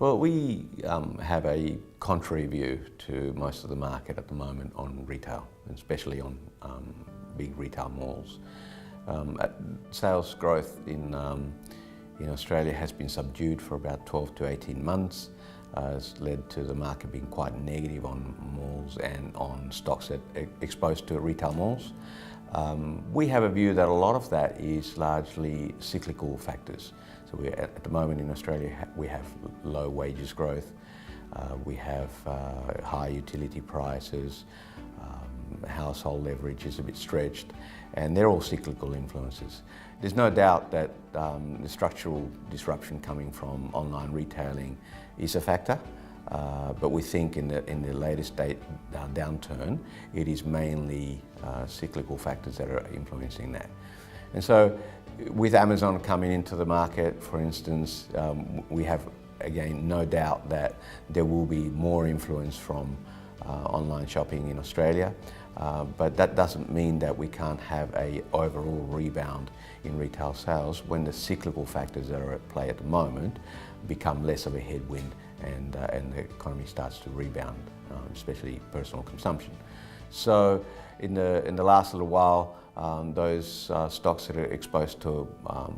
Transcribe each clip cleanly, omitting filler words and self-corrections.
Well, we have a contrary view to most of the market at the moment on retail, especially on big retail malls. Sales growth in Australia has been subdued for about 12 to 18 months. Has led to the market being quite negative on malls and on stocks that are exposed to retail malls. We have a view that a lot of that is largely cyclical factors. So at the moment in Australia we have low wages growth, we have high utility prices, household leverage is a bit stretched, and they're all cyclical influences. There's no doubt that the structural disruption coming from online retailing is a factor, but we think in the latest downturn, it is mainly cyclical factors that are influencing that. And so with Amazon coming into the market, for instance, we have, again, no doubt that there will be more influence from online shopping in Australia, but that doesn't mean that we can't have an overall rebound in retail sales when the cyclical factors that are at play at the moment become less of a headwind and the economy starts to rebound, especially personal consumption. So in the last little while, those stocks that are exposed to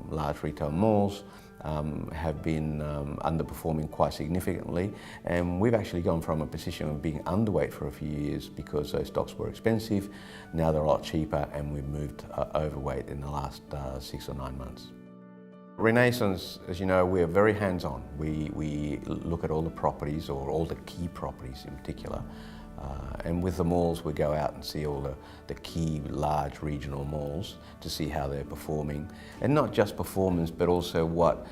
large retail malls have been underperforming quite significantly, and we've actually gone from a position of being underweight for a few years because those stocks were expensive. Now they're a lot cheaper, and we've moved overweight in the last 6 or 9 months. Renaissance, as you know, we're very hands-on. We look at all the properties, or all the key properties in particular, and with the malls we go out and see all the key large regional malls to see how they're performing, and not just performance but also what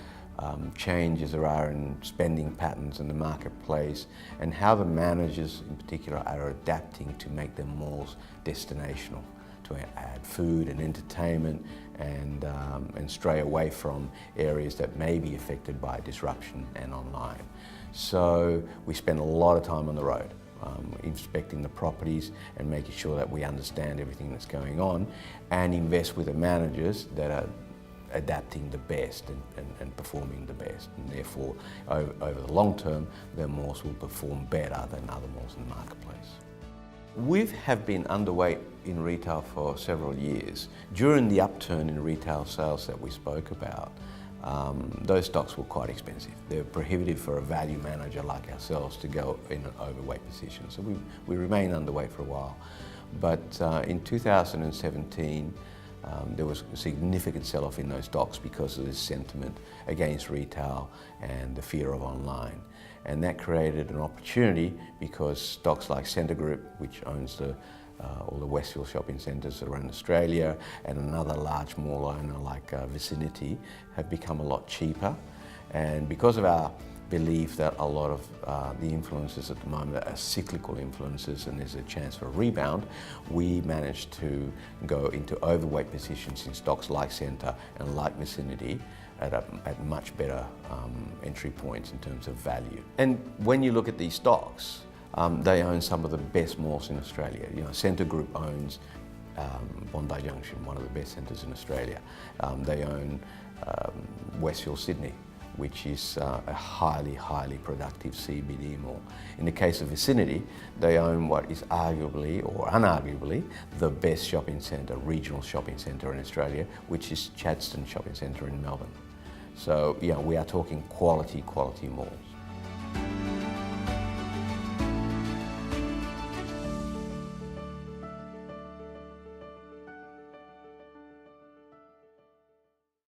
changes there are in spending patterns in the marketplace, and how the managers in particular are adapting to make their malls destinational, to add food and entertainment and stray away from areas that may be affected by disruption and online. So we spend a lot of time on the road, inspecting the properties and making sure that we understand everything that's going on, and invest with the managers that are adapting the best and performing the best, and therefore over the long term their malls will perform better than other malls in the marketplace. We have been underweight in retail for several years. During the upturn in retail sales that we spoke about, those stocks were quite expensive. They're prohibitive for a value manager like ourselves to go in an overweight position. So we remained underweight for a while. But in 2017, there was a significant sell-off in those stocks because of this sentiment against retail and the fear of online. And that created an opportunity because stocks like Scentre Group, which owns all the Westfield shopping centres around Australia, and another large mall owner like Vicinity, have become a lot cheaper. And because of our belief that a lot of the influences at the moment are cyclical influences and there's a chance for a rebound, we managed to go into overweight positions in stocks like Scentre and like Vicinity at much better entry points in terms of value. And when you look at these stocks, they own some of the best malls in Australia. You know, Scentre Group owns Bondi Junction, one of the best centres in Australia. They own Westfield Sydney, which is a highly productive CBD mall. In the case of Vicinity, they own what is arguably or unarguably the best shopping centre, regional shopping centre in Australia, which is Chadstone Shopping Centre in Melbourne. So, you know, we are talking quality malls.